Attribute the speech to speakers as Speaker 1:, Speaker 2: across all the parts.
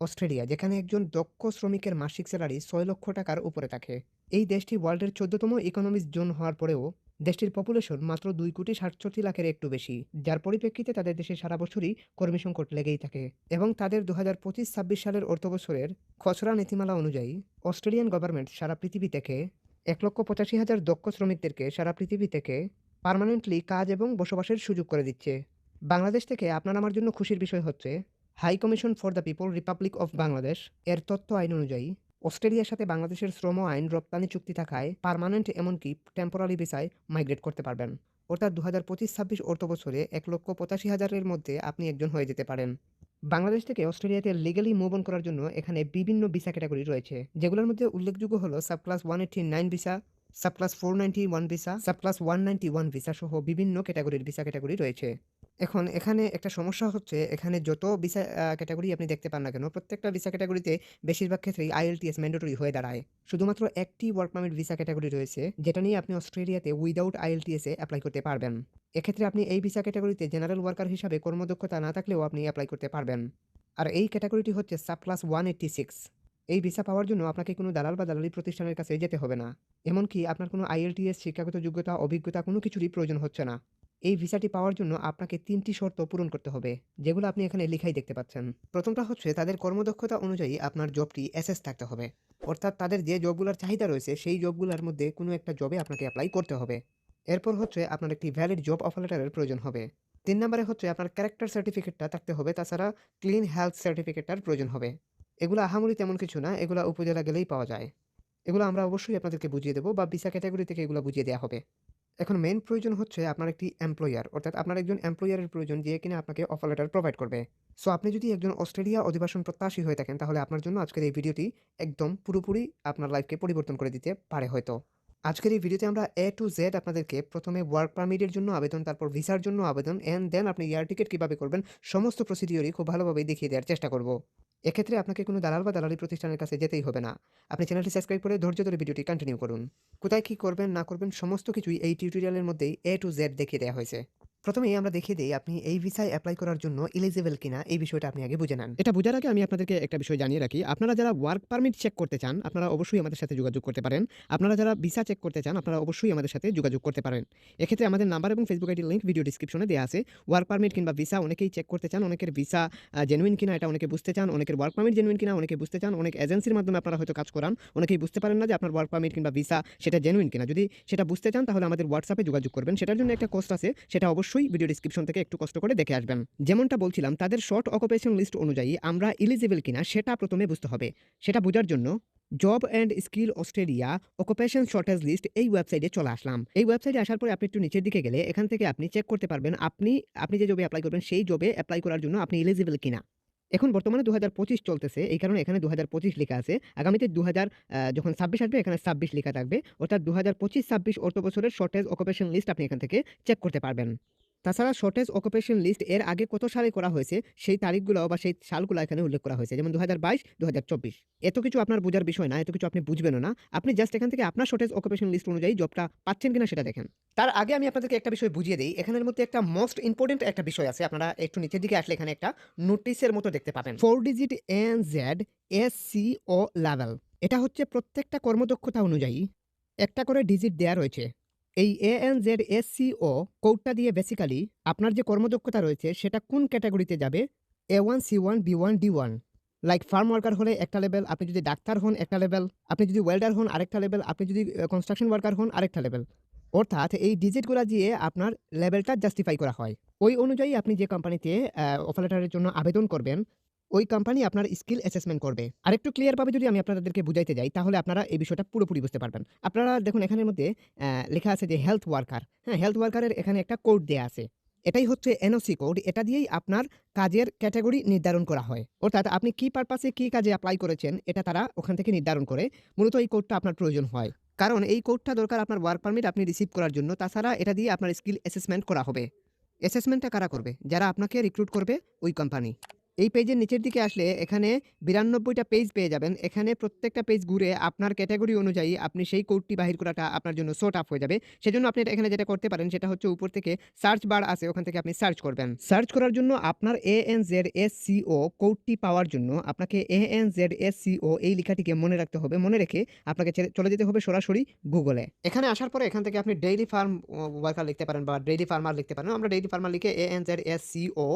Speaker 1: Australia, যেখানে একজন দক্ষ শ্রমিকের মাসিক স্যালারি ৬ লক্ষ টাকার উপরে থাকে। এই দেশটি ওয়ার্ল্ডের ১৪তম ইকোনমিক জোন হওয়ার পরেও দেশটির পপুলেশন মাত্র ২,৬৭,০০,০০০-লাখের একটু বেশি, যার পরিপ্রেক্ষিতে তাদের দেশে সারা বছরই কর্মী সংকট লেগেই থাকে। এবং তাদের ২০২৫-২৬ সালের অর্থবছরের খসড়া নীতিমালা অনুযায়ী অস্ট্রেলিয়ান গভর্নমেন্ট সারা পৃথিবী থেকে ১,৮৫,০০০ দক্ষ শ্রমিকদেরকে সারা পৃথিবী থেকে পার্মানেন্টলি কাজ এবং বসবাসের সুযোগ করে দিচ্ছে। বাংলাদেশ থেকে আপনার আমার জন্য খুশির বিষয় হচ্ছে high commission for the people republic of Bangladesh এর তথ্য আইন অনুযায়ী অস্ট্রেলিয়ার সাথে বাংলাদেশের শ্রম আইন রপ্তানি চুক্তি থাকায় পার্মানেন্ট এমনকি টেম্পোরারি ভিসায় মাইগ্রেট করতে পারবেন। অর্থাৎ ২০২৫-২৬ অর্থ বছরে ১,৮৫,০০০-এর মধ্যে আপনি একজন হয়ে যেতে পারেন। বাংলাদেশ থেকে অস্ট্রেলিয়াতে লিগালি মুভ অন করার জন্য এখানে বিভিন্ন ভিসা ক্যাটাগরি রয়েছে, যেগুলোর মধ্যে উল্লেখযোগ্য হলো sub class 189 visa, sub class 491 visa, sub class 191 visa সহ বিভিন্ন ক্যাটাগরির ভিসা ক্যাটাগরি রয়েছে। এখন এখানে একটা সমস্যা হচ্ছে, এখানে যত ভিসা ক্যাটাগরি আপনি দেখতে পান না কেন, প্রত্যেকটা ভিসা ক্যাটাগরিতে বেশিরভাগ ক্ষেত্রেই IELTS ম্যান্ডেটরি হয়ে দাঁড়ায়। শুধুমাত্র একটি ওয়ার্ক পারমিট ভিসা ক্যাটাগরি রয়েছে, যেটা নিয়ে আপনি অস্ট্রেলিয়াতে উইদাউট IELTS এ এপ্লাই করতে পারবেন। এক্ষেত্রে আপনি এই ভিসা ক্যাটাগরিতে জেনারেল ওয়ার্কার হিসাবে কর্মদক্ষতা না থাকলেও আপনি এপ্লাই করতে পারবেন। আর এই ক্যাটাগরিটি হচ্ছে সাব ক্লাস 186। এই ভিসা পাওয়ার জন্য আপনাকে কোনো দালাল বা দালালি প্রতিষ্ঠানের কাছে যেতে হবে না। এমনকি আপনার কোনো IELTS শিক্ষাগত যোগ্যতা, অভিজ্ঞতা কোনো কিছুরই প্রয়োজন হচ্ছে না। এই ভিসাটি পাওয়ার জন্য আপনাকে ৩টি শর্ত পূরণ করতে হবে, যেগুলো আপনি এখানে লিখাই দেখতে পাচ্ছেন। প্রথমটা হচ্ছে তাদের কর্মদক্ষতা অনুযায়ী আপনার জবটি এসএস থাকতে হবে। অর্থাৎ তাদের যে জবগুলোর চাহিদা রয়েছে সেই জবগুলোর মধ্যে কোনো একটা জবে আপনাকে এপ্লাই করতে হবে। এরপর হচ্ছে আপনার একটি ভ্যালিড জব অফার লেটারের প্রয়োজন হবে। ৩ নম্বরে হচ্ছে আপনার ক্যারেক্টার সার্টিফিকেটটা থাকতে হবে, তাছাড়া ক্লিন হেলথ সার্টিফিকেটটার প্রয়োজন হবে। এগুলো আহামরি তেমন কিছু না, এগুলো উপজেলা গেলেই পাওয়া যায়। এগুলো আমরা অবশ্যই আপনাদেরকে বুঝিয়ে দেবো বা ভিসা ক্যাটাগরি থেকে এগুলো বুঝিয়ে দেওয়া হবে। এখন মেইন প্রয়োজন হচ্ছে আপনার একটি এমপ্লয়ার, অর্থাৎ আপনার একজন এমপ্লয়ারের প্রয়োজন যে কিনা আপনাকে অফার লেটার প্রোভাইড করবে। সো আপনি যদি একজন অস্ট্রেলিয়া অধিবাসন প্রত্যাশী হয়ে থাকেন, তাহলে আপনার জন্য আজকের এই ভিডিওটি একদম পুরোপুরি আপনার লাইফকে পরিবর্তন করে দিতে পারে হয়তো। আজকের এই ভিডিওতে আমরা A to Z আপনাদেরকে প্রথমে ওয়ার্ক পারমিটের জন্য আবেদন, তারপর ভিসার জন্য আবেদন, অ্যান্ড দেন আপনি এয়ার টিকেট কীভাবে করবেন, সমস্ত প্রসিডিওরই খুব ভালোভাবে দেখিয়ে দেওয়ার চেষ্টা করব। এক্ষেত্রে আপনাকে কোনো দালাল বা দালালি প্রতিষ্ঠানের কাছে যেতেই হবে না। আপনি চ্যানেলটি সাবস্ক্রাইব করে ধৈর্য ধরে ভিডিওটি কন্টিনিউ করুন। কোথায় কী করবেন না করবেন সমস্ত কিছুই এই টিউটোরিয়ালের মধ্যেই A to Z দেখিয়ে দেওয়া হয়েছে। প্রথমেই আমরা দেখিয়ে দেই আপনি এই ভিসায় এপ্লাই করার জন্য এলিজিবল কিনা, এই বিষয়টা আপনি আগে বুঝে নেন। এটা বোঝার আগে আমি আপনাদেরকে একটা বিষয় জানিয়ে রাখি, আপনারা যারা ওয়ার্ক পারমিট চেক করতে চান আপনারা অবশ্যই আমাদের সাথে যোগাযোগ করতে পারেন। আপনারা যারা ভিসা চেক করতে চান আপনারা অবশ্যই আমাদের সাথে যোগাযোগ করতে পারেন। এক্ষেত্রে আমাদের নাম্বার এবং ফেসবুক আইডির লিঙ্ক ভিডিও ডিসক্রিপশনে দেওয়া আছে। ওয়ার্ক পারমিট কিংবা ভিসা অনেকেই চেক করতে চান, অনেকের ভিসা জেনুইন কিনা এটা অনেকে বুঝতে চান, অনেকের ওয়ার্ক পারমিট জেনুইন কিনা অনেকে বুঝতে চান, অনেক এজেন্সির মাধ্যমে আপনারা হয়তো কাজ করান, অনেকেই বুঝতে পারেন না যে আপনার ওয়ার্ক পারমিট কিংবা ভিসা সেটা জেনুইন কিনা। যদি সেটা বুঝতে চান তাহলে আমাদের হোয়াটসঅ্যাপে যোগাযোগ করবেন, সেটার জন্য একটা কোর্স আছে, সেটা অবশ্যই ভিডিও ডিসক্রিপশন থেকে একটু কষ্ট করে দেখে আসবেন। যেমনটা বলছিলাম, তাদের শর্ট অকুপেশন লিস্ট অনুযায়ী আমরা এলিজিবল কিনা সেটা প্রথমে বুঝতে হবে। সেটা বোঝার জন্য job and skill Australia occupation shortage list এই ওয়েবসাইটে চলে আসলাম। এই ওয়েবসাইটে আসার পরে আপনি একটু নিচের দিকে গেলে এখান থেকে আপনি চেক করতে পারবেন আপনি যে জবে অ্যাপ্লাই করবেন সেই জবে অ্যাপ্লাই করার জন্য আপনি এলিজিবল কিনা। এখন বর্তমানে ২০২৫ চলতেছে, এই কারণে এখানে ২০২৫ লেখা আছে। আগামীতে যখন ২৬ আসবে এখানে ২৬ লেখা থাকবে। অর্থাৎ ২০২৫-২৬ অর্থ বছরের শর্টেজ অকুপেশন লিস্ট আপনি এখান থেকে চেক করতে পারবেন। তাছাড়া শর্টেজ অকুপেশন লিস্ট এর আগে কত সালে করা হয়েছে সেই তারিখগুলো বা সেই সালগুলো এখানে উল্লেখ করা হয়েছে, যেমন ২০২২, ২০২৪। এত কিছু আপনার বোঝার বিষয় না, এত কিছু আপনি বুঝবেনও না। আপনি জাস্ট এখান থেকে আপনার শর্টেজ অকুপেশন লিস্ট অনুযায়ী জবটা পাচ্ছেন কিনা সেটা দেখেন। তার আগে আমি আপনাদেরকে একটা বিষয় বুঝিয়ে দিই। এখানের মধ্যে একটা মোস্ট ইম্পর্টেন্ট একটা বিষয় আছে, আপনারা একটু নিচের দিকে আসলে এখানে একটা নোটিশের মতো দেখতে পাবেন, 4 ডিজিট NZ SCO লেভেল। এটা হচ্ছে প্রত্যেকটা কর্মদক্ষতা অনুযায়ী একটা করে ডিজিট দেয়া রয়েছে। এই ANZ-SCO কোডটা দিয়ে বেসিক্যালি আপনার যে কর্মদক্ষতা রয়েছে সেটা কোন ক্যাটাগরিতে যাবে, A1, C1, B1, D1। Like farm worker হলে একটা লেভেল, আপনি যদি ডাক্তার হন একটা লেভেল, আপনি যদি ওয়েল্ডার হন আরেকটা লেভেল, আপনি যদি কনস্ট্রাকশন ওয়ার্কার হন আরেকটা লেভেল। অর্থাৎ এই ডিজিটগুলা দিয়ে আপনার লেভেলটা জাস্টিফাই করা হয়। ওই অনুযায়ী আপনি যে কোম্পানিতে অফার লেটারের জন্য আবেদন করবেন, ওই কোম্পানি আপনার স্কিল অ্যাসেসমেন্ট করবে। আরেকটু ক্লিয়ারভাবে যদি আমি আপনাদেরকে বুঝাইতে যাই তাহলে আপনারা এই বিষয়টা পুরোপুরি বুঝতে পারবেন। আপনারা দেখুন এখানের মধ্যে লেখা আছে যে হেলথ ওয়ার্কার। হ্যাঁ, হেলথ ওয়ার্কারের এখানে একটা কোড দেয়া আছে। এটাই হচ্ছে NOC কোড। এটা দিয়েই আপনার কাজের ক্যাটেগরি নির্ধারণ করা হয়। অর্থাৎ আপনি কি পারপাসে কি কাজে এপ্লাই করেছেন এটা তারা ওখান থেকে নির্ধারণ করে। মূলত এই কোডটা আপনার প্রয়োজন হয়। কারণ এই কোডটা দরকার আপনার ওয়ার্ক পারমিট আপনি রিসিভ করার জন্য। তাছাড়া এটা দিয়ে আপনার স্কিল অ্যাসেসমেন্ট করা হবে। অ্যাসেসমেন্টটা কারা করবে? যারা আপনাকে রিক্রুট করবে ওই কোম্পানি। এই পেজের নিচের দিকে আসলে এখানে 92টা পেজ পেয়ে যাবেন। এখানে প্রত্যেকটা পেজ ঘুরে আপনার ক্যাটেগরি অনুযায়ী আপনি সেই কোডটি বাহির করাটা আপনার জন্য সো টাফ হয়ে যাবে। সেজন্য আপনি এখানে যেটা করতে পারেন সেটা হচ্ছে উপর থেকে সার্চ বার আছে ওখান থেকে আপনি সার্চ করবেন। সার্চ করার জন্য আপনার ANZSCO কোডটি পাওয়ার জন্য আপনাকে ANZSCO এই লেখাটিকে মনে রাখতে হবে। মনে রেখে আপনাকে চলে যেতে হবে সরাসরি গুগলে। এখানে আসার পরে এখান থেকে আপনি ডেইলি ফার্ম ওয়ার্কার লিখতে পারেন বা ডেইলি ফার্মার লিখতে পারেন। আমরা ডেইলি ফার্মার লিখে ANZSCO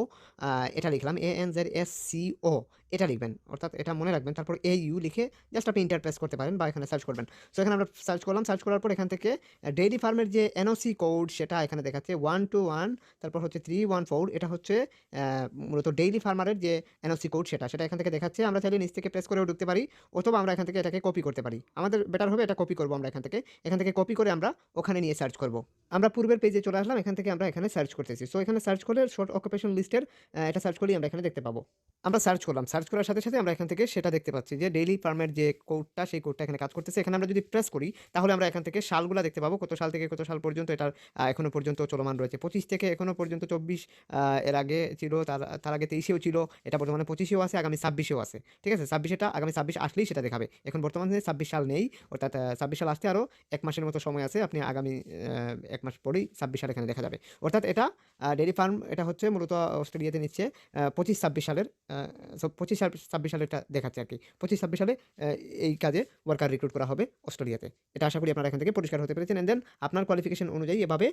Speaker 1: এটা লিখলাম ANZSCO এটা লিখবেন। অর্থাৎ এটা মনে রাখবেন। তারপর AU লিখে জাস্ট আপনি এন্টার প্রেস করতে পারেন বা এখানে সার্চ করবেন। সো এখানে আমরা সার্চ করলাম। সার্চ করার পর এখান থেকে ডেইরি ফার্মের যে NOC কোড সেটা এখানে দেখাচ্ছে 121 তারপর হচ্ছে 314 এটা হচ্ছে মূলত ডেইলি ফার্মারের যে NOC কোড সেটা এখান থেকে দেখাচ্ছে। আমরা চাইলে নিচ থেকে প্রেস করেও ঢুকতে পারি অথবা আমরা এখান থেকে এটাকে কপি করতে পারি। আমাদের বেটার হবে এটা কপি করব আমরা এখান থেকে। এখান থেকে কপি করে আমরা ওখানে নিয়ে সার্চ করব। আমরা পূর্বের পেজে চলে আসলাম। এখান থেকে আমরা এখানে সার্চ করতেছি। সো এখানে সার্চ করলে শর্ট অকুপেশন লিস্টের এটা সার্চ করলেই আমরা এখানে দেখতে পাবো। আমরা সার্চ করলাম। সার্চ করার সাথে, সাথে আমরা এখান থেকে সেটা দেখতে পাচ্ছি যে ডেইলি ফার্মের যে কোডটা সেই কোডটা এখানে কাজ করতেছে। এখানে আমরা যদি প্রেস করি তাহলে আমরা এখান থেকে সালগুলা দেখতে পাবো। কত সাল থেকে কত সাল পর্যন্ত এটার এখনো পর্যন্ত চলমান রয়েছে। 25 থেকে এখনো পর্যন্ত 24 এর আগে ছিল, তার আগে 23 এও ছিল। এটা বর্তমানে 25 এও আছে, আগামী 26 এও আছে। ঠিক আছে? 26 এটা আগামী 26 আসলেই সেটা দেখাবে। এখন বর্তমানে 26 সাল নেই। অর্থাৎ 26 সাল আসতে আরো 1 মাসের মতো সময় আছে। আপনি আগামী 1 মাস পরেই 26 সাল এখানে দেখা যাবে। অর্থাৎ এটা ডেইরি ফার্ম এটা হচ্ছে মূলত অস্ট্রেলিয়াতে নিচ্ছে 25-26 সালের 25-26 সালে এটা দেখাচ্ছে আরকি। 25-26 সালে এই কাজে ওয়ার্কার রিক্রুট করা হবে অস্ট্রেলিয়াতে। এটা আশা করি আপনারা এখান থেকে পরিষ্কার হতে পেরেছেন। দেন আপনার কোয়ালিফিকেশন অনুযায়ী এভাবে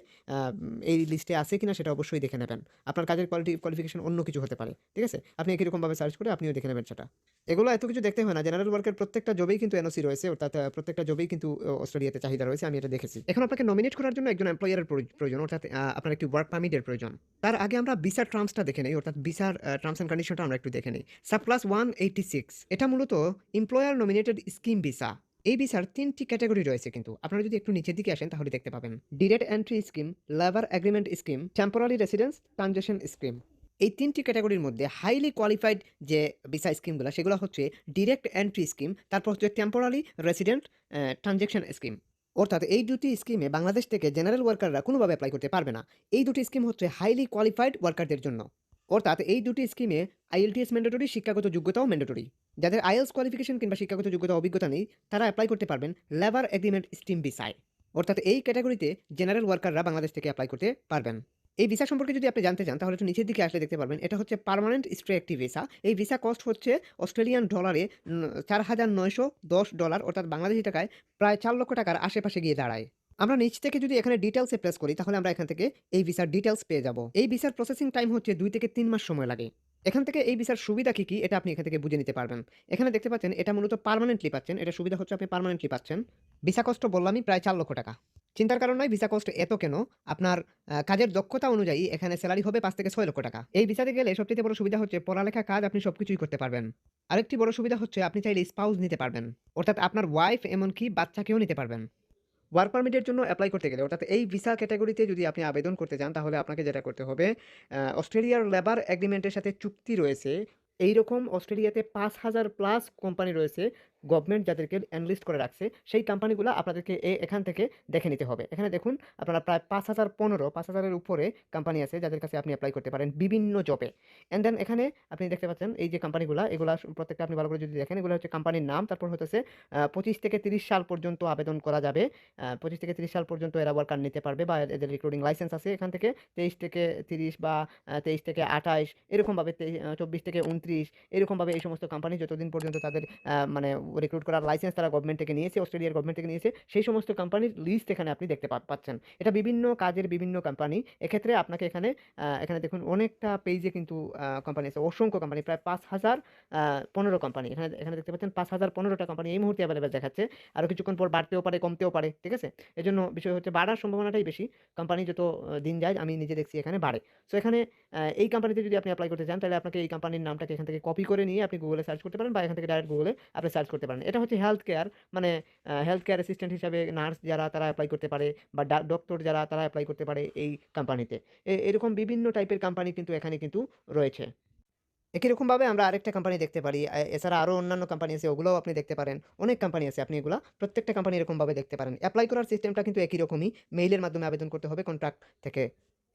Speaker 1: এই লিস্টে আছে কিনা সেটা অবশ্যই দেখে নেবেন। আপনার কাজের কোয়ালিফিকেশন অন্য কিছু হতে পারে। ঠিক আছে? আপনি একই রকমভাবে সার্চ করে আপনিও দেখে নেবেন সেটা। এগুলো এত কিছু দেখতে হয় না। জেনারেল ওয়ার্কের প্রত্যেকটা জবেই কিন্তু NOC রয়েছে। অর্থাৎ প্রত্যেকটা জবেই কিন্তু অস্ট্রেলিয়াতে চাহিদা রয়েছে। আমি এটা দেখেছি। এখন আপনাকে নমিনেট করার জন্য একজন এমপ্লয়ারের প্রয়োজন। অর্থাৎ আপনার একটি ওয়ার্ক পারমিটের প্রয়োজন। তার আগে আমরা ভিসার টার্মসটা দেখে নেই। অর্থাৎ ভিসার টার্মস অ্যান্ড কন্ডিশনটা আমরা একটু দেখে নেই। সাব ক্লাস 186 এটা মূলত এমপ্লয়ার নমিনেটেড স্কিম ভিসা। এই ভিসার 3টি ক্যাটাগরি রয়েছে কিন্তু। আপনারা যদি একটু নিচের দিকে আসেন তাহলে দেখতে পাবেন। Direct entry scheme, labour agreement scheme, temporary residence transition scheme. এই 3টি ক্যাটাগরির মধ্যে হাইলি কোয়ালিফাইড যে ভিসা স্কিমগুলো সেগুলো হচ্ছে ডিরেক্ট এন্ট্রি স্কিম, তারপর হচ্ছে টেম্পোরারি রেসিডেন্ট ট্রানজিশন স্কিম। অর্থাৎ এই দুটি স্কিমে বাংলাদেশ থেকে জেনারেল ওয়ার্কাররা কোনোভাবে অ্যাপ্লাই করতে পারবে না। এই দুটি স্কিম হচ্ছে হাইলি কোয়ালিফাইড ওয়ার্কারদের জন্য। অর্থাৎ এই দুটি স্কিমে IELTS ম্যান্ডেটরি, শিক্ষাগত যোগ্যতাও ম্যান্ডেটরি। যাদের IELTS কোয়ালিফিকেশন কিংবা শিক্ষাগত যোগ্যতা অভিজ্ঞতা নেই তারা অ্যাপ্লাই করতে পারবেন লেবার এগ্রিমেন্ট স্কিম ভিসায়। অর্থাৎ এই ক্যাটাগরিতে জেনারেল ওয়ার্কাররা বাংলাদেশ থেকে অ্যাপ্লাই করতে পারবেন। এই ভিসা সম্পর্কে যদি আপনি জানতে চান তাহলে একটু নিচের দিকে আসলে দেখতে পারবেন এটা হচ্ছে পার্মানেন্ট স্টে অ্যাক্টিভ ভিসা। এই ভিসা কস্ট হচ্ছে অস্ট্রেলিয়ান ডলারে $4,910 অর্থাৎ বাংলাদেশি টাকায় প্রায় 4 লক্ষ টাকার আশেপাশে গিয়ে দাঁড়ায়। আমরা নিচ থেকে যদি এখানে ডিটেইলসে প্রেস করি তাহলে আমরা এখান থেকে এই ভিসার ডিটেইলস পেয়ে যাব। এই ভিসার প্রসেসিং টাইম হচ্ছে 2 থেকে 3 মাস সময় লাগে। এখান থেকে এই ভিসার সুবিধা কি এটা আপনি এখান থেকে বুঝে নিতে পারবেন। এখানে দেখতে পাচ্ছেন এটা মূলত পার্মানেন্টলি পাচ্ছেন। এটা সুবিধা হচ্ছে আপনি পার্মানেন্টলি পাচ্ছেন। ভিসা কস্ট বললামই প্রায় 4 লক্ষ টাকা। চিন্তার কারণ নয় ভিসা কস্ট এত কেন? আপনার কাজের দক্ষতা অনুযায়ী এখানে সেলারি হবে 5 থেকে 6 লক্ষ টাকা। এই ভিসাতে গেলে সবচেয়ে বড় সুবিধা হচ্ছে পড়ালেখা, কাজ আপনি সবকিছুই করতে পারবেন। আরেকটি বড় সুবিধা হচ্ছে আপনি চাইলে স্পাউস নিতে পারবেন। অর্থাৎ আপনার ওয়াইফ এমনকি বাচ্চাকেও নিতে পারবেন। ওয়ার্ক পারমিটের জন্য এপ্লাই করতে গেলে অর্থাৎ এই ভিসা ক্যাটাগরিতে যদি আপনি আবেদন করতে যান তাহলে আপনাকে যেটা করতে হবে অস্ট্রেলিয়ার লেবার এগ্রিমেন্টের সাথে চুক্তি রয়েছে। এইরকম অস্ট্রেলিয়াতে 5,000 প্লাস কোম্পানি রয়েছে গভর্নমেন্ট যাদেরকে এনলিস্ট করে রাখছে। সেই কোম্পানিগুলো আপনাদেরকে এখান থেকে দেখে নিতে হবে। এখানে দেখুন আপনারা প্রায় 5,000-এর উপরে কোম্পানি আছে যাদের কাছে আপনি অ্যাপ্লাই করতে পারেন বিভিন্ন জবে। অ্যান্ড দেন এখানে আপনি দেখতে পাচ্ছেন এই যে কোম্পানিগুলো এগুলা প্রত্যেকটা আপনি ভালো করে যদি দেখেন এগুলো হচ্ছে কোম্পানির নাম, তারপর হতেছে 25 থেকে 30 সাল পর্যন্ত আবেদন করা যাবে। 25 থেকে 30 সাল পর্যন্ত এরা ওয়ার্কার নিতে পারবে বা এদের রিক্রুটিং লাইসেন্স আছে এখান থেকে। 23 থেকে 30 বা 23 থেকে 28 এরকমভাবে 24 থেকে 29 এরকমভাবে এই সমস্ত কোম্পানি যতদিন পর্যন্ত তাদের মানে রিক্রুট করার লাইসেন্স তারা গভর্নমেন্ট থেকে নিয়েছে, অস্ট্রেলিয়ার গভর্নমেন্ট থেকে নিয়েছে, সেই সমস্ত কোম্পানির লিস্ট এখানে আপনি দেখতে পাচ্ছেন। এটা বিভিন্ন কাজের বিভিন্ন কোম্পানি। এক্ষেত্রে আপনাকে এখানে এখানে দেখুন অনেকটা পেজে কিন্তু কোম্পানি আছে, অসংখ্য কোম্পানি, প্রায় 5,015 কোম্পানি। এখানে দেখতে পাচ্ছেন 5,015টা কোম্পানি এই মুহূর্তে অ্যাভেলেবেল দেখাচ্ছে। আরও কিছুক্ষণ পর বাড়তেও পারে, কমতেও পারে। ঠিক আছে? এজন্য বিষয় হচ্ছে বাড়ার সম্ভাবনাটাই বেশি। কোম্পানি যত দিন যায় আমি নিজে দেখছি এখানে বাড়ে। সো এখানে এই কোম্পানিতে যদি আপনি অ্যাপ্লাই করতে চান তাহলে আপনাকে এই কোম্পানির নামটাকে এখান থেকে কপি করে নিয়ে আপনি গুগলে সার্চ করতে পারেন বা এখান থেকে ডাইরেক্ট গুগলে আপনি সার্চ করতে পারেন। এটা হচ্ছে হেলথ কেয়ার, মানে হেলথ কেয়ার অ্যাসিস্ট্যান্ট হিসাবে নার্স যারা তারা অ্যাপ্লাই করতে পারে বা ডক্টর যারা তারা অ্যাপ্লাই করতে পারে এই কোম্পানিতে। এরকম বিভিন্ন টাইপের কোম্পানি কিন্তু এখানে কিন্তু রয়েছে। একই রকমভাবে আমরা আরেকটা কোম্পানি দেখতে পারি। এছাড়া আরও অন্যান্য কোম্পানি আছে ওগুলোও আপনি দেখতে পারেন। অনেক কোম্পানি আছে আপনি এগুলা প্রত্যেকটা কোম্পানি এরকমভাবে দেখতে পারেন। এপ্লাই করার সিস্টেমটা কিন্তু একই রকমই। মেইলের মাধ্যমে আবেদন করতে হবে কন্ট্রাক্ট থেকে।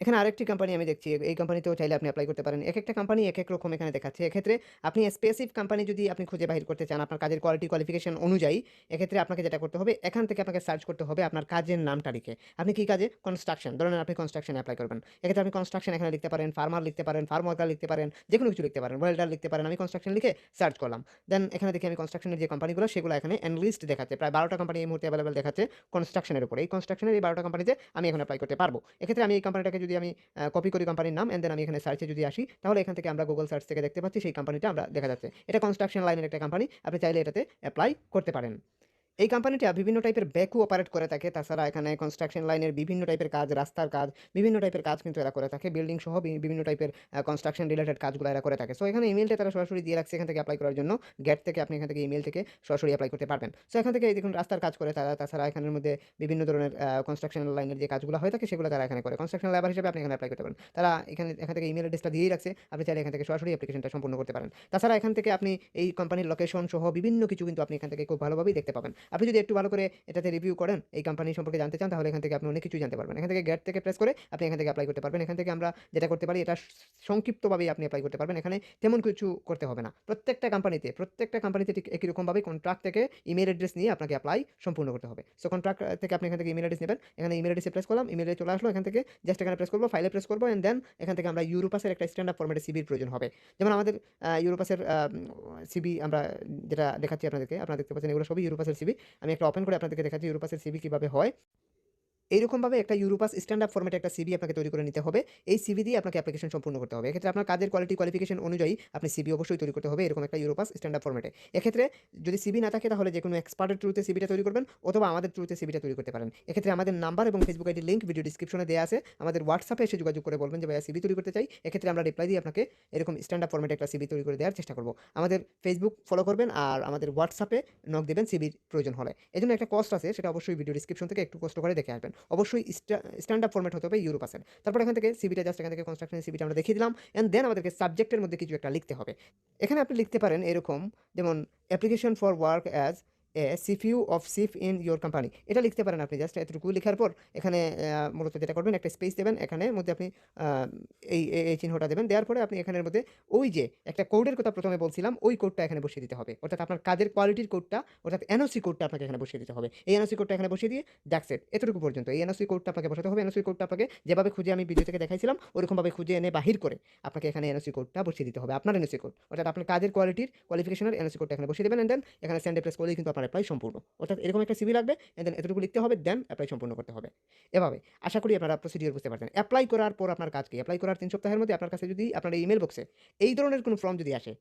Speaker 1: এখানে আরেকটি কোম্পানি আমি দেখছি। এই কোম্পানিতেও চাইলে আপনি এপ্লাই করতে পারেন। একেকটা কোম্পানি একেক রকম এখানে দেখাচ্ছে। এক্ষেত্রে আপনি স্পেসিফিক কোম্পানি যদি আপনি খুঁজে বাহির করতে চান আপনার কাজের কোয়ালিটি কোয়ালিফিকেশন অনুযায়ী, এক্ষেত্রে আপনাকে যেটা করতে হবে, এখান থেকে আপনাকে সার্চ করতে হবে আপনার কাজের নামটা লিখে। আপনি কি কাজে? কনস্ট্রাকশন। ধরে নেন আপনি কনস্ট্রাকশনে এপ্লাই করবেন। এক্ষেত্রে আপনি কনস্ট্রাকশন এখানে লিখতে পারেন, ফার্মার লিখতে পারেন, ফার্ম ওয়ার্কার লিখতে পারেন, যেকোনো কিছু লিখতে পারেন, ওয়েল্ডার লিখতে পারেন। আমি কনস্ট্রাকশন লিখে সার্চ করলাম। দেন এখানে দেখি আমি কনস্ট্রাকশনের যে কোম্পানিগুলো সেগুলো এখানে এনলিস্ট দেখাচ্ছে। প্রায় ১২ টা কোম্পানি এই মুহূর্তে এভেইলেবল দেখাচ্ছে কনস্ট্রাকশনের উপরে। এই কনস্ট্রাকশনের এই ১২ টা কোম্পানিতে আমি এখন এপ্লাই করতে পারব। এক্ষেত্রে আমি এই কোম্পানিটাকে যদি আমি কপি করি কোম্পানির নাম দেন আমি এখানে সার্চে যদি আসি তাহলে এখান থেকে আমরা গুগল সার্চ থেকে দেখতে পাচ্ছি সেই কোম্পানিটা আমরা দেখা যাচ্ছে। এটা কনস্ট্রাকশন লাইনের একটা কোম্পানি। আপনি চাইলে এটাতে এপ্লাই করতে পারেন। এই কোম্পানিটা বিভিন্ন টাইপের ব্যাকও অপারেট করে থাকে। তাছাড়া এখানে কনস্ট্রাকশন লাইনের বিভিন্ন টাইপের কাজ, রাস্তার কাজ, বিভিন্ন টাইপের কাজ কিন্তু এরা করে থাকে। বিল্ডিং সহ বিভিন্ন টাইপের কনস্ট্রাকশন রিলেটেড কাজগুলো এরা করে থাকে। সো এখানে ইমেইলটা তারা সরাসরি দিয়ে রাখছে এখান থেকে এপ্লাই করার জন্য। গেট থেকে আপনি এখান থেকে ইমেইল থেকে সরাসরি এপ্লাই করতে পারবেন। সো এখান থেকে এই দেখুন রাস্তার কাজ করে তারা। তাছাড়া এখানের মধ্যে বিভিন্ন ধরনের কনস্ট্রাকশন লাইনের যে কাজগুলো হয়ে থাকে সেগুলো তারা এখানে করে। কনস্ট্রাকশন লেবার হিসেবে আপনি এখানে এপ্লাই করতে পারেন। তারা এখান থেকে ইমেইল অ্যাড্রেসটা দিয়েই রাখছে। আপনি চাইলে এখান থেকে সরাসরি অ্যাপ্লিকেশনটা সম্পূর্ণ করতে পারেন। তাছাড়া এখান থেকে আপনি এই কোম্পানির লোকেশন সহ বিভিন্ন কিছু কিন্তু আপনি এখান থেকে খুব ভালোভাবেই দেখতে পাবেন। আপনি যদি একটু ভালো করে এটাতে রিভিউ করেন, এই কোম্পানি সম্পর্কে জানতে চান তাহলে এখান থেকে আপনি অনেক কিছুই জানতে পারবেন। এখান থেকে গেট থেকে প্রেস করে আপনি এখান থেকে এপ্লাই করতে পারবেন। এখান থেকে আমরা যেটা করতে পারি এটা সংক্ষিপ্তভাবেই আপনি এপ্লাই করতে পারবেন। এখানে তেমন কিছু করতে হবে না। প্রত্যেকটা কোম্পানিতে ঠিক একই রকমভাবে কন্ট্রাক্ট থেকে ইমেইল অ্যাড্রেস নিয়ে আপনাকে এপ্লাই সম্পূর্ণ করতে হবে। সো কন্ট্রাক্ট থেকে আপনি এখান থেকে ইমেইল অ্যাড্রেস নেবেন। এখানে ইমেইল অ্যাড্রেসে প্রেস করলাম, ইমেইলে চলে আসলো। এখান থেকে জাস্ট এখানে প্রেস করব, ফাইলে প্রেস করব অ্যান্ড দেন এখান থেকে আমরা ইউরোপাসের একটা স্ট্যান্ডার্ড ফরম্যাটে সিভির প্রয়োজন হবে। যেমন আমাদের ইউরোপাসের সিভি আমরা যেটা দেখাচ্ছি আপনাদেরকে, আপনারা দেখতে পাচ্ছেন এগুলো সবই ইউরোপাসের সিভি। আমি একটা ওপেন করে আপনাদেরকে দেখাচ্ছি ইউরোপাসের সিভি কিভাবে হয়। এইরকমভাবে একটা ইউরোপাস স্ট্যান্ডার্ড ফরম্যাটে একটা সিভি আপনাকে তৈরি করে নিতে হবে। এই সিভি দিয়ে আপনাকে অ্যাপ্লিকেশন সম্পূর্ণ করতে হবে। এক্ষেত্রে আপনার কাজের কোয়ালিটি কোয়ালিফিকেশন অনুযায়ী আপনি সিভি অবশ্যই তৈরি করতে হবে এরকম একটা ইউরোপাস স্ট্যান্ডার্ড ফরম্যাটে। এক্ষেত্রে যদি সিভি না থাকে তাহলে যেকোনো এক্সপার্টের থ্রুতে সিভিটা তৈরি করবেন অথবা আমাদের থ্রুতে সিভিটা তৈরি করতে পারেন। এক্ষেত্রে আমাদের নাম্বার এবং ফেসবুক আইডির লিঙ্ক ভিডিও ডিসক্রিপশনে দেওয়া আছে। আমাদের হোয়াটসঅ্যাপে এসে যোগাযোগ করে বলবেন যে ভাইয়া সিভি তৈরি করতে চাই। এক্ষেত্রে আমরা রিপ্লাই দিয়ে আপনাকে এরকম স্ট্যান্ডার্ড ফরম্যাটে একটা সিভি তৈরি করে দেওয়ার চেষ্টা করব। আমাদের ফেসবুক ফলো করবেন আর আমাদের হোয়াটসঅ্যাপে নক দেবেন সিভির প্রয়োজন হলে। এজন্য একটা কস্ট আছে সেটা অবশ্যই ভিডিও ডিসক্রিপশন থেকে একটু কষ্ট করে দেখে আসবেন। অবশ্যই স্ট্যান্ডার্ড ফরম্যাট হতে হবে ইউরোপাসের। তারপর এখান থেকে সিভিটা জাস্ট এখান থেকে কনস্ট্রাকশনের সিভিটা আমরা দেখিয়ে দিলাম অ্যান্ড দেন আমাদেরকে সাবজেক্টের মধ্যে কিছু একটা লিখতে হবে। এখানে আপনি লিখতে পারেন এরকম যেমন application for work as a CPU of chief in your company. এটা লিখতে পারেন আপনি জাস্ট এতটুকু লিখার পর এখানে মূলত যেটা করবেন একটা স্পেস দেবেন এখানের মধ্যে আপনি আ এই চিহ্নটা দেবেন। দেওয়ার পরে আপনি এখানের মধ্যে ওই যে একটা কোডের কথা প্রথমে বলছিলাম ওই কোডটা এখানে বসিয়ে দিতে হবে। অর্থাৎ আপনার কাজের কোয়ালিটির কোডটা অর্থাৎ এনওসি কোডটা আপনাকে এখানে বসিয়ে দিতে হবে। এই এনওসি কোডটা এখানে বসিয়ে দিয়ে দ্যাটস ইট এতটুকু পর্যন্ত। এই এনওসি কোডটা আপনাকে বসাতে হবে। এনওসি কোডটা আপনাকে যেভাবে খুঁজে আমি ভিডিও থেকে দেখাইছিলাম ওরকমভাবে খুঁজে এনে বাহির করে আপনাকে এখানে এনওসি কোডটা বসিয়ে দিতে হবে। আপনার এনওসি কোড অর্থাৎ আপনার কাজের কোয়ালিটির কোয়ালিফিকেশনের এনওসি কোডটা এখানে বসিয়ে দেবেন অ্যান্ড দেন এখানে সেন্ড এ প্রেস করলেই কিন্তু আপনার এপ্লাই সম্পূর্ণ। অর্থাৎ এরকম একটা সিভি লাগবে অ্যান্ড দেন এতটুকু লিখতে হবে দেন এপ্লাই সম্পূর্ণ করতে হবে। এভাবে আশা করি আপনারা প্রসিডিওর বুঝতে পারছেন। এপ্লাই করার পর আপনার কাজ কি? এপ্লাই করার ৩ সপ্তাহের মধ্যে আপনার কাছে যদি আপনার ইমেইল বক্সে এই ধরনের কোনো ফর্ম যদি আসে,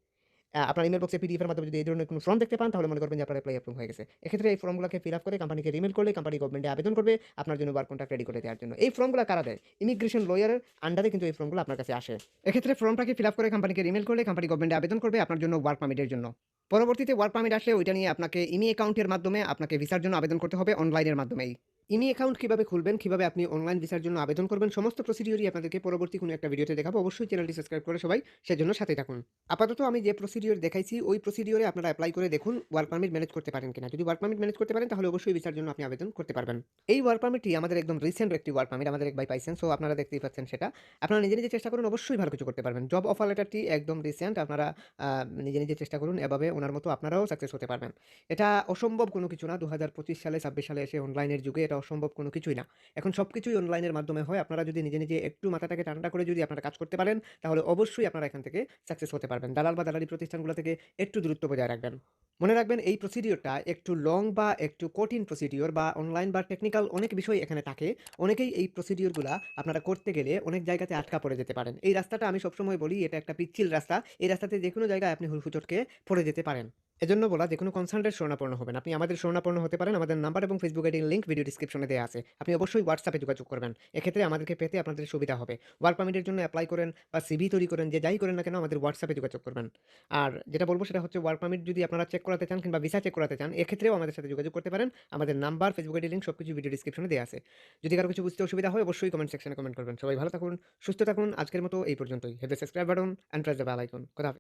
Speaker 1: আপনার ইমেইল বক্সে পিডিএফ এর মাধ্যমে যদি এই ধরনের কোনো ফর্ম দেখতে পান তাহলে মনে করবেন যে আপনার এপ্লাই অ্যাপ্রুভ হয়ে গেছে। এক্ষেত্রে এই ফর্মগুলোকে ফিল আপ করে কোম্পানিকে রিমেইল করলে কোম্পানি গভর্নমেন্টে আবেদন করবে আপনার জন্য ওয়ার্ক কন্ট্রাক্ট রেডি করে দেওয়ার জন্য। এই ফর্মগুলো কারা দেয়? ইমিগ্রেশন লয়ারের আন্ডারে কিন্তু এই ফর্মগুলো আপনার কাছে আসে। এক্ষেত্রে ফর্মটাকে ফিল আপ করে কোম্পানিকে রিমেইল করলে কোম্পানি গভর্নমেন্টে আবেদন করবে আপনার জন্য ওয়ার্ক পারমিটের জন্য। পরবর্তীতে ওয়ার্ক পারমিট আসলে ওইটা নিয়ে আপনাকে ইমি অ্যাকাউন্টের মাধ্যমে আপনাকে ভিসার জন্য আবেদন করতে হবে অনলাইনের মাধ্যমেই। ইমি অ্যাকাউন্ট কিভাবে খুলবেন, কিভাবে আপনি অনলাইন ভিসার জন্য আবেদন করবেন সমস্ত প্রসিডিওরই আপনাদেরকে পরবর্তী কোনো একটা ভিডিওতে দেখাবো। অবশ্যই চ্যানেলটি সাবস্ক্রাইব করে সবাই সেজন্য সাথেই থাকুন। আপাতত আমি যে প্রসিডিওর দেখাইছি ওই প্রসিডিওরে আপনারা এপ্লাই করে দেখুন ওয়ার্ক পারমিট ম্যানেজ করতে পারেন কিনা। যদি ওয়ার্ক পারমিট ম্যানেজ করতে পারেন তাহলে অবশ্যই ভিসার জন্য আপনি আবেদন করতে পারবেন। এই ওয়ার্ক পারমিটটি আমাদের একদম রিসেন্ট একটি ওয়ার্ক পারমিট আমাদের এক ভাই পাইছেন। সো আপনারা দেখতেই পাচ্ছেন সেটা। আপনারা নিজে, নিজে চেষ্টা করুন অবশ্যই ভালো কিছু করতে পারবেন। জব অফার লেটারটি একদম রিসেন্ট আপনারা নিজে, নিজে চেষ্টা করুন এভাবে ওনার মতো আপনারাও সাকসেস হতে পারবেন। এটা অসম্ভব কোনো কিছু না। ২০২৫ সালে ২৬ সালে এসে অনলাইনের যুগে এটা অসম্ভব কোনো কিছুই না। এখন সবকিছুই অনলাইনের মাধ্যমে হয়। আপনারা যদি নিজে, নিজে একটু মাথাটাকে ঠান্ডা করে যদি আপনারা কাজ করতে পারেন, তাহলে অবশ্যই আপনারা এখান থেকে সাকসেস হতে পারবেন। দালাল বা দালালি প্রতিষ্ঠানগুলো থেকে একটু দূরত্ব বজায় রাখবেন। মনে রাখবেন এই প্রসিডিওরটা একটু লং বা একটু কঠিন প্রসিডিওর বা অনলাইন বা টেকনিক্যাল অনেক বিষয় এখানে থাকে। অনেকেই এই প্রসিডিওরগুলা আপনারা করতে গেলে অনেক জায়গাতে আটকা পড়ে যেতে পারেন। এই রাস্তাটা আমি সবসময় বলি এটা একটা পিচ্ছিল রাস্তা। এই রাস্তাতে যেকোনো জায়গায় আপনি হুড়হুচটকে পড়ে যেতে পারেন। এজন্য বলা যেকোনো কনসাল্টেন্টের শরণাপন্ন হবেন। আপনি আমাদের শরণাপন্ন হতে পারেন। আমাদের নাম্বার এবং ফেসবুক আইডির লিঙ্ক ভিডিও ডিসক্রিপশনে দেয়া আছে। আপনি অবশ্যই হোয়াটসঅ্যাপে যোগাযোগ করবেন। এক্ষেত্রে আমাদেরকে পেতে আপনাদের সুবিধা হবে। ওয়ার্ক পারমিটের জন্য এপ্লাই করেন বা সিভি তৈরি করেন, যে যাই করেন না কেন আমাদের হোয়াটসঅ্যাপে যোগাযোগ করবেন। আর যেটা বলব সেটা হচ্ছে ওয়ার্ক পারমিট যদি আপনারা চেক করাতে চান কিংবা ভিসা চেক করাতে চান, এক্ষেত্রেও আমাদের সাথে যোগাযোগ করতে পারেন। আমাদের নাম্বার, ফেসবুক আইডি লিঙ্ক সবকিছু ভিডিও ডিসক্রিপশনে দেয়া আছে। যদি কারো কিছু বুঝতে অসুবিধা হয় অবশ্যই কমেন্ট সেকশনে কমেন্ট করবেন। সবাই ভালো থাকুন, সুস্থ থাকুন। আজকের মতো এই পর্যন্তই। Hit the subscribe button and press the bell icon. খোদা হাফেজ।